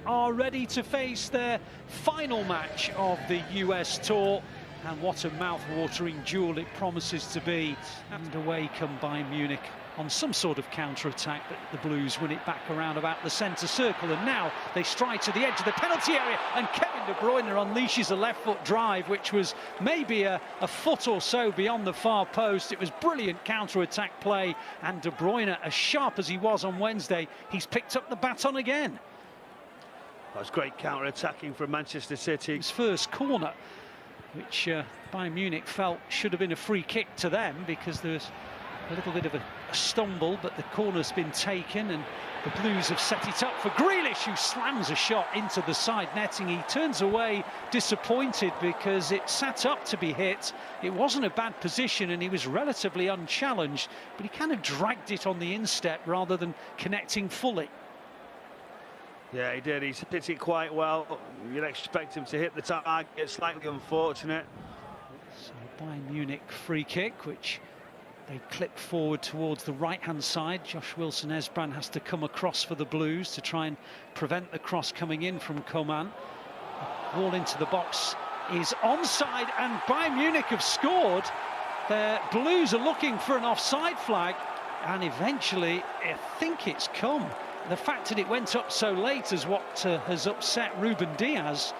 are ready to face their final match of the US tour. And what a mouth-watering duel it promises to be. And away come Bayern Munich on some sort of counter-attack, but the Blues win it back around about the centre circle. And now they stride to the edge of the penalty area, and Kevin De Bruyne unleashes a left-foot drive, which was maybe a foot or so beyond the far post. It was brilliant counter-attack play, and De Bruyne, as sharp as he was on Wednesday, he's picked up the baton again. That was great counter-attacking from Manchester City. His first corner, which Bayern Munich felt should have been a free kick to them, because there's a little bit of a stumble, but the corner's been taken and the Blues have set it up for Grealish, who slams a shot into the side netting. He turns away disappointed because it sat up to be hit. It wasn't a bad position and he was relatively unchallenged, but he kind of dragged it on the instep rather than connecting fully. Yeah, he did. He hit it quite well. You'd expect him to hit the target. It's slightly unfortunate. So Bayern Munich free kick, which they clip forward towards the right-hand side. Josh Wilson-Esbran has to come across for the Blues to try and prevent the cross coming in from Coman. Ball into the box is onside, and Bayern Munich have scored. The Blues are looking for an offside flag, and eventually I think it's come. The fact that it went up so late is what has upset Ruben Diaz.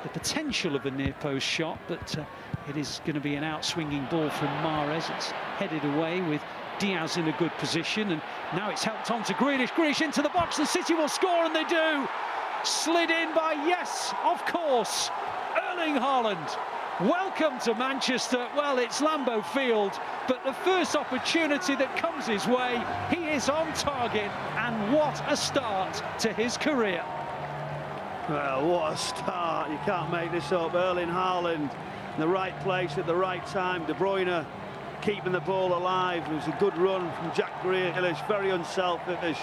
The potential of a near-post shot, but it is going to be an out-swinging ball from Mahrez. It's headed away with Diaz in a good position, and now it's helped on to Grealish. Grealish into the box, and City will score, and they do. Slid in by, yes, of course, Erling Haaland. Welcome to Manchester. Well, it's Lambeau Field, but the first opportunity that comes his way, he is on target, and what a start to his career. Well, what a start. You can't make this up. Erling Haaland in the right place at the right time. De Bruyne keeping the ball alive. It was a good run from Jack Grealish, very unselfish.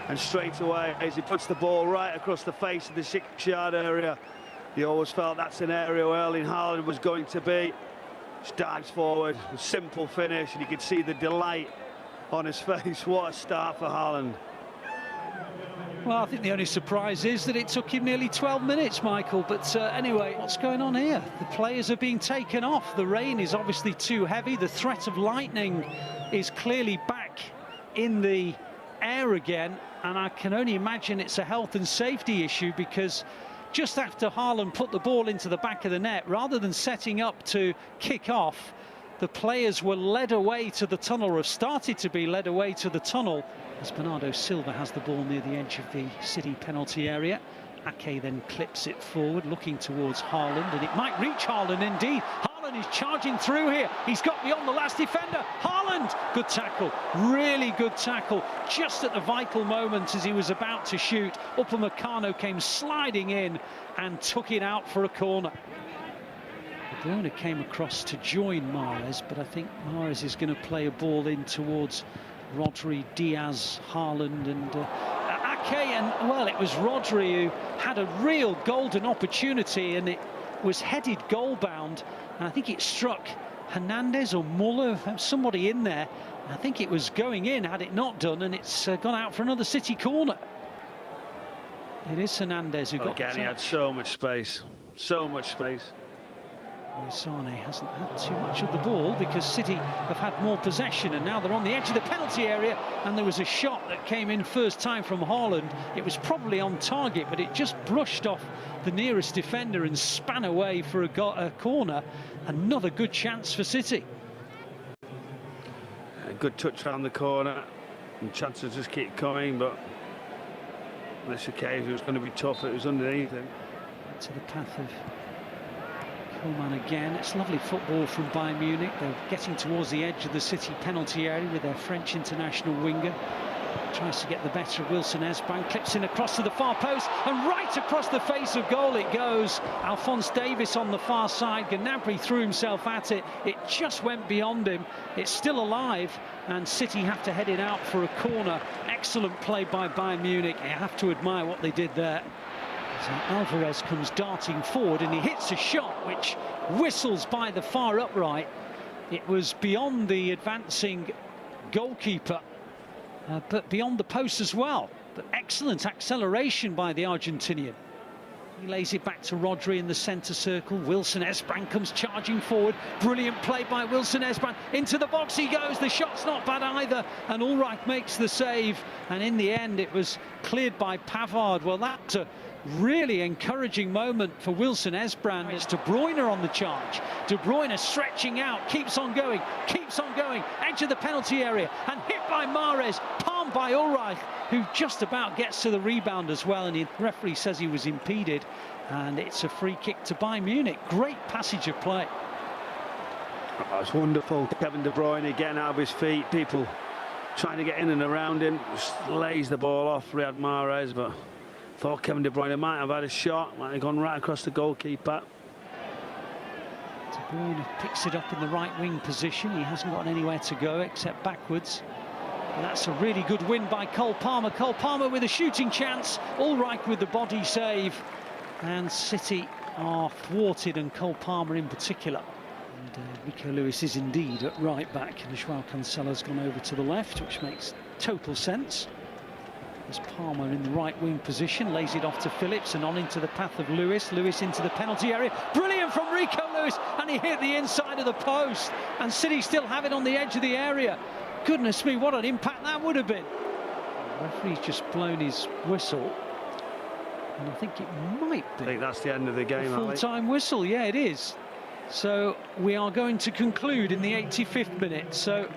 And straight away, as he puts the ball right across the face of the 6-yard area, you always felt that's an area where Erling Haaland was going to be. Just dives forward, a simple finish, and you could see the delight on his face. What a start for Haaland. Well, I think the only surprise is that it took him nearly 12 minutes, Michael. But anyway, what's going on here? The players are being taken off. The rain is obviously too heavy. The threat of lightning is clearly back in the air again. And I can only imagine it's a health and safety issue, because just after Haaland put the ball into the back of the net, rather than setting up to kick off, the players were led away to the tunnel, or have started to be led away to the tunnel, as Bernardo Silva has the ball near the edge of the City penalty area. Ake then clips it forward, looking towards Haaland, and it might reach Haaland indeed. Haaland is charging through here. He's got beyond the last defender. Haaland! Good tackle, really good tackle. Just at the vital moment as he was about to shoot, Upamecano came sliding in and took it out for a corner. De Bruyne came across to join Mahrez, but I think Mahrez is going to play a ball in towards Rodri, Diaz, Haaland and Ake, and well, it was Rodri who had a real golden opportunity, and it was headed goal-bound, and I think it struck Hernandez or Muller, somebody in there. I think it was going in had it not done, and it's gone out for another City corner. It is Hernandez who got again. He had so much space, so much space. Sane hasn't had too much of the ball because City have had more possession, and now they're on the edge of the penalty area, and there was a shot that came in first time from Haaland. It was probably on target, but it just brushed off the nearest defender and span away for a corner. Another good chance for City. A good touch around the corner, and chances just keep coming, but on this occasion it was going to be tough. It was underneath him. To the path of Coman again. It's lovely football from Bayern Munich. They're getting towards the edge of the City penalty area with their French international winger. Tries to get the better of Wilson-Esbran, clips in across to the far post, and right across the face of goal it goes. Alphonse Davies on the far side. Gnabry threw himself at it. It just went beyond him. It's still alive, and City have to head it out for a corner. Excellent play by Bayern Munich. You have to admire what they did there. So Alvarez comes darting forward, and he hits a shot which whistles by the far upright. It was beyond the advancing goalkeeper, but beyond the post as well. But excellent acceleration by the Argentinian. He lays it back to Rodri in the centre circle. Wilson Esbrand comes charging forward. Brilliant play by Wilson Esbrand. Into the box he goes. The shot's not bad either. And Ulreich makes the save. And in the end, it was cleared by Pavard. Well, that's a really encouraging moment for Wilson Esbrand. It's De Bruyne on the charge. De Bruyne stretching out, keeps on going, edge of the penalty area, and hit by Mahrez, palmed by Ulreich, who just about gets to the rebound as well, and the referee says he was impeded, and it's a free kick to Bayern Munich. Great passage of play. Oh, it's wonderful. Kevin De Bruyne getting out of his feet, people trying to get in and around him, just lays the ball off Riyad Mahrez, but thought Kevin De Bruyne might have had a shot, might have gone right across the goalkeeper. De Bruyne picks it up in the right wing position. He hasn't got anywhere to go except backwards. And that's a really good win by Cole Palmer. Cole Palmer with a shooting chance. Ulreich with the body save. And City are thwarted, and Cole Palmer in particular. And Rico Lewis is indeed at right back. And Joao Cancelo's gone over to the left, which makes total sense. There's Palmer in the right wing position, lays it off to Phillips and on into the path of Lewis. Lewis into the penalty area. Brilliant from Rico Lewis, and he hit the inside of the post. And City still have it on the edge of the area. Goodness me, what an impact that would have been. The referee's just blown his whistle. And I think it might be. I think that's the end of the game, full-time whistle, yeah, it is. So we are going to conclude in the 85th minute. So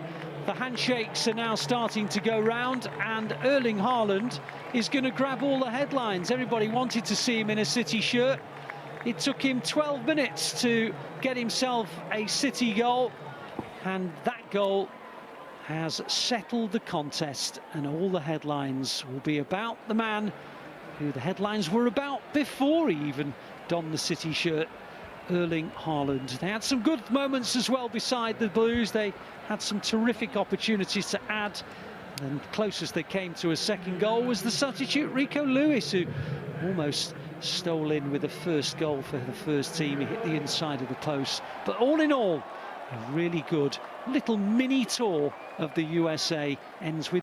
the handshakes are now starting to go round, and Erling Haaland is going to grab all the headlines. Everybody wanted to see him in a City shirt. It took him 12 minutes to get himself a City goal, and that goal has settled the contest, and all the headlines will be about the man who the headlines were about before he even donned the City shirt, Erling Haaland. They had some good moments as well beside the Blues. They had some terrific opportunities to add, and closest they came to a second goal was the substitute Rico Lewis, who almost stole in with the first goal for the first team. He hit the inside of the post. But all in all, a really good little mini tour of the USA ends with